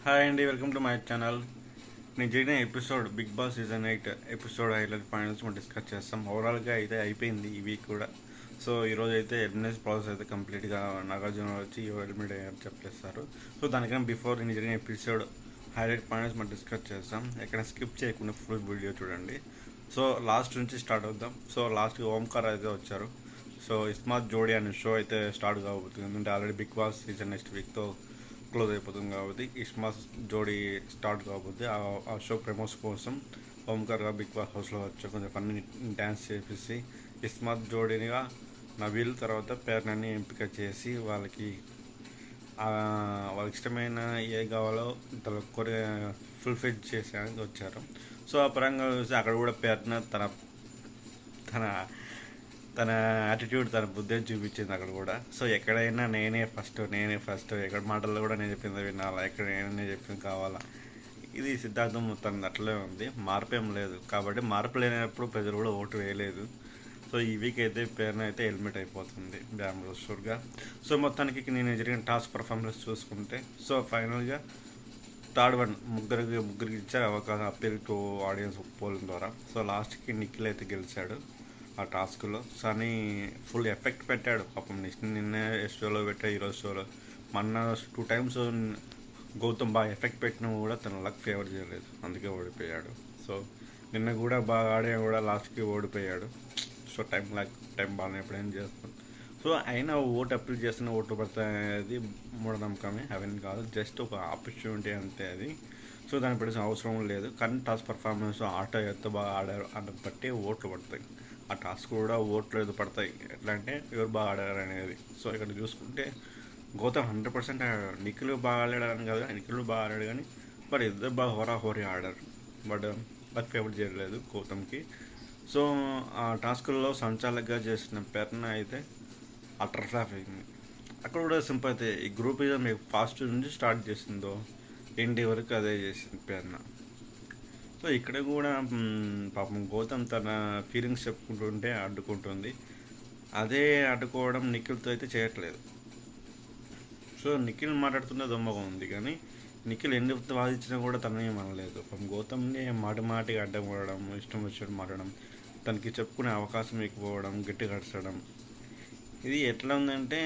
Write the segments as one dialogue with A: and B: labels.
A: Hi అండి, welcome to my channel. నేను జరిగిన episode Bigg Boss season 8 episode highlight finals మనం డిస్కస్ చేస్తాం. ఓవరాల్గా అయితే అయిపోయింది ఈ వీక్ కూడా. సో ఈరోజు అయితే ఎలిమినేషన్ ప్రాసెస్ అయితే కంప్లీట్గా నాగార్జున వచ్చి ఎలిమినేట్ అయ్యారు చెప్పేస్తారు. సో దానికన్నా బిఫోర్ నేను జరిగిన ఎపిసోడ్ హైలైట్ ఫైనల్స్ మనం డిస్కస్ చేస్తాం. ఎక్కడ స్కిప్ చేయకుండా ఫుల్ వీడియో చూడండి. సో లాస్ట్ నుంచి స్టార్ట్ అవుద్దాం. సో లాస్ట్కి ఓంకార్ అయితే వచ్చారు. సో ఇస్మార్ట్ జోడీ అనే షో అయితే స్టార్ట్ కాబోతుంది. ఎందుకంటే already Big Boss season next వీక్తో క్లోజ్ అయిపోతుంది కాబట్టి ఇస్మార్ట్ జోడీ స్టార్ట్ కాబోతుంది. ఆ షో ప్రమోషన్ కోసం ఓంకార్గా బిగ్ బాస్ హౌస్లో వచ్చి కొంచెం ఫన్నీ డ్యాన్స్ చేపించి ఇస్మార్ట్ జోడీనిగా నవీల్ తర్వాత పేర్నని ఎంపిక చేసి వాళ్ళకి ఇష్టమైన ఏ కావాలో కోరి ఫుల్ఫిల్ చేసేందుకు వచ్చారు. సో ఆ పరంగా చూసి అక్కడ కూడా పేర్న తన తన తన యాటిట్యూడ్ తన బుద్ధి చూపించింది అక్కడ కూడా. సో ఎక్కడైనా నేనే ఫస్ట్ ఎక్కడ మాటల్లో కూడా నేను చెప్పింది వినాలా, ఎక్కడ నేనే చెప్పింది కావాలా. ఇది సిద్ధాంతం మొత్తం అట్లే ఉంది, మార్పేం లేదు. కాబట్టి మార్పు లేనప్పుడు ప్రజలు కూడా ఓటు వేయలేదు. సో ఈ వీక్ అయితే పేరున అయితే ఎలిమినేట్ అయిపోతుంది షూర్గా. సో మొత్తానికి నేను జరిగిన టాస్క్ పర్ఫార్మెన్స్ చూసుకుంటే సో ఫైనల్గా థర్డ్ వన్ ముగ్గురికి ఇచ్చారు అవకాశం అప్పీల్ టు ఆడియన్స్ పోలింగ్ ద్వారా. సో లాస్ట్కి నిఖిల్ అయితే గెలిచాడు ఆ టాస్క్లో. కానీ ఫుల్ ఎఫెక్ట్ పెట్టాడు పాపం. నిన్న షోలో పెట్టాడు, ఈరోజు షోలో. మొన్న 2 times గౌతమ్ బాగా ఎఫెక్ట్ పెట్టినా కూడా తన లక్ ఫేవర్ చేయలేదు, అందుకే ఓడిపోయాడు. సో నిన్న కూడా బాగా ఆడే కూడా లాస్ట్కి ఓడిపోయాడు. సో టైం బాగానే ఎప్పుడైనా చేస్తాం. సో అయినా ఓటు అప్పీల్ చేస్తున్న ఓటు పడుతుంది మూఢనమ్మకమే, అవన్నీ కాదు, జస్ట్ ఒక ఆపర్చునిటీ అంతే అది. సో దాన్ని పెట్టాల్సిన అవసరం లేదు. కానీ టాస్క్ పర్ఫార్మెన్స్ ఆట ఎంత బాగా ఆడారు అని బట్టి ఓట్లు పడతాయి. ఆ టాస్క్ కూడా ఓట్లు ఏదో పడతాయి, ఎట్లా అంటే ఎవరు బాగా ఆడారు అనేది. సో ఇక్కడ చూసుకుంటే గౌతమ్ 100% ఆడాడు. నిఖిల్ బాగా ఆడాడని కాదు, నిఖిల్ బాగా ఆడాడు కానీ బట్ ఇద్దరు బాగా హోరాహోరీ ఆడారు. బట్ బట్ ఫేవర్ చేయలేదు గౌతమ్కి. సో ఆ టాస్కుల్లో సంచాలకుగా చేసిన పేర్న అయితే అటర్ ఫ్లాప్ అయింది. అక్కడ కూడా సింపతి ఈ గ్రూపిజం మీకు ఫాస్ట్ నుంచి స్టార్ట్ చేసిందో ఇంటి వరకు అదే చేసింది పేర్న. సో ఇక్కడ కూడా పాపం గౌతమ్ తన ఫీలింగ్స్ చెప్పుకుంటుంటే అడ్డుకుంటుంది. అదే అడ్డుకోవడం నిఖిల్తో అయితే చేయట్లేదు. సో నిఖిల్ మాట్లాడుతున్న దొమ్మగా ఉంది కానీ నిఖిల్ ఎన్ని వాదించినా కూడా తనేం అనలేదు. పాపం గౌతమ్ని మాటికి అడ్డం పడడం, ఇష్టం వచ్చినట్టు మాట్లాడడం, తనకి చెప్పుకునే అవకాశం ఇకపోవడం, గట్టి కడచడం, ఇది ఎట్లా ఉందంటే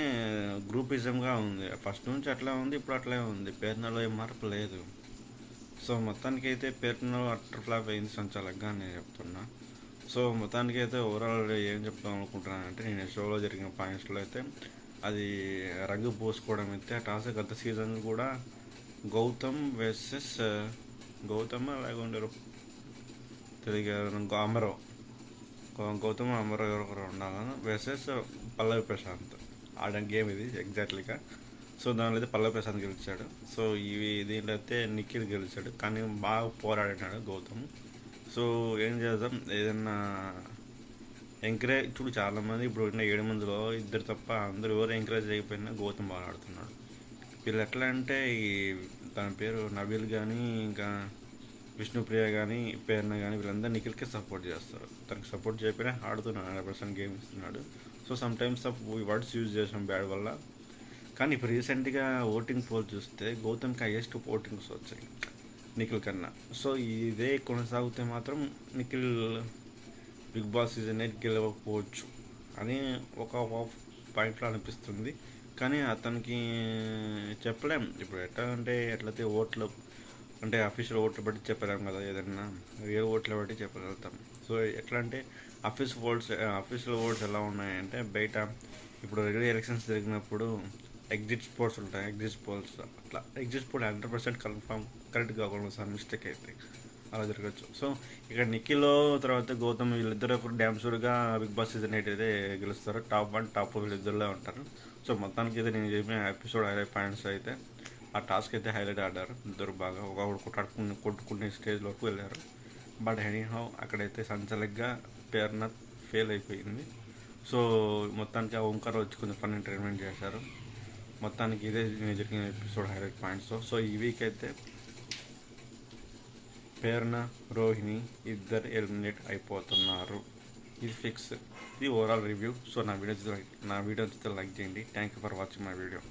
A: గ్రూపిజంగా ఉంది. ఫస్ట్ నుంచి అట్లా ఉంది, ఇప్పుడు అట్లే ఉంది. పేర్నలో ఏం మార్పు లేదు. సో మొత్తానికి అయితే పేర్నలో అట్టర్ ఫ్లాప్ అయింది సంచాలకుగా నేను చెప్తున్నా. సో మొత్తానికి అయితే ఓవరాల్ ఏం చెప్తాం అనుకుంటున్నానంటే నేను షోలో జరిగిన పాయింట్స్లో అయితే అది రంగు పోసుకోవడం అయితే ఆ టాస్క్ గత సీజన్ కూడా గౌతమ్ వర్సెస్ గౌతమ్ అలాగే ఉండరు తెలుగు అమరావు, గౌతమ్ అమరావు ఎవరొకరు ఉండాలని వర్సెస్ పల్లవి ప్రశాంత్ ఆడిన గేమ్ ఇది ఎగ్జాక్ట్లీగా. సో దానిలో అయితే పల్లవి ప్రశాంత్ గెలిచాడు. సో దీంట్లో అయితే నిఖిల్ గెలిచాడు, కానీ బాగా పోరాడినాడు గౌతమ్. సో ఏం చేద్దాం, ఏదన్నా ఎంకరేజ్ ఇప్పుడు చాలామంది ఇప్పుడు ఉన్న 7 మందిలో 2 తప్ప అందరూ ఎవరు ఎంకరేజ్ అయిపోయినా గౌతమ్ బాగా ఆడుతున్నాడు. వీళ్ళు ఎట్లా అంటే ఈ తన పేరు నవీల్ కానీ ఇంకా విష్ణుప్రియ కానీ పేర్న కానీ వీళ్ళందరూ నిఖిల్కే సపోర్ట్ చేస్తారు. తనకు సపోర్ట్ చేయకపోయినా ఆడుతున్నాడు, 100% గేమ్ ఇస్తున్నాడు. సో సమ్టైమ్స్ వర్డ్స్ యూజ్ చేసాం బ్యాడ్ వల్ల. కానీ ఇప్పుడు రీసెంట్గా ఓటింగ్ పోల్ చూస్తే గౌతమ్కి హైయెస్ట్ ఓటింగ్స్ వచ్చాయి నిఖిల్ కన్నా. సో ఇదే కొనసాగితే మాత్రం నిఖిల్ బిగ్ బాస్ సీజన్ 8 గెలవకపోవచ్చు అని ఒక పాయింట్లో అనిపిస్తుంది. కానీ అతనికి చెప్పలేం ఇప్పుడు ఎట్లా అంటే ఎట్లయితే ఓట్లు అంటే అఫీషియల్ ఓట్లు బట్టి చెప్పలేం కదా, ఏదన్నా రియల్ ఓట్ల బట్టి చెప్పగలుగుతాం. సో ఎట్లా అంటే అఫీషియల్ ఓట్స్ ఎలా ఉన్నాయంటే బయట ఇప్పుడు రెగ్యులర్ ఎలక్షన్స్ జరిగినప్పుడు ఎగ్జిట్ పోల్స్ ఉంటాయి, ఎగ్జిట్ పోల్స్ అట్లా ఎగ్జిట్ పోల్ 100% కరెక్ట్ కాకుండా సార్ మిస్టేక్ అయితే అలా జరగచ్చు. సో ఇక్కడ నిఖిల్ తర్వాత గౌతమ్ వీళ్ళిద్దరు ఒకరు డ్యామ్ షూర్గా బిగ్ బాస్ సీజన్ 8 అయితే గెలుస్తారు. టాప్ 1 టాప్ 4 వీళ్ళిద్దరులో ఉంటారు. సో మొత్తానికి అయితే నేను చెప్పిన ఎపిసోడ్ హైలైట్ పాయింట్స్ అయితే ఆ టాస్క్ అయితే హైలైట్ ఆడారు ఇద్దరు బాగా. ఒకడు కొట్టుకునే స్టేజ్ వరకు వెళ్ళారు. బట్ ఎనీహౌ అక్కడైతే సంచలకుగా పేర్న ఫెయిల్ అయిపోయింది. సో మొత్తానికి ఆ ఓంకార్ వచ్చి కొంచెం ఫన్ ఎంటర్టైన్మెంట్ చేశారు. మొత్తానికి ఇదే జరిగిన ఎపిసోడ్ హైలైట్ పాయింట్స్. సో ఈ వీక్ అయితే పేర్న రోహిణి ఇద్దరు ఎలిమినేట్ అయిపోతున్నారు, ఇది ఫిక్స్. ఇది ఓవరాల్ రివ్యూ. సో నా వీడియో లైక్ చేయండి. Thank you for watching my video.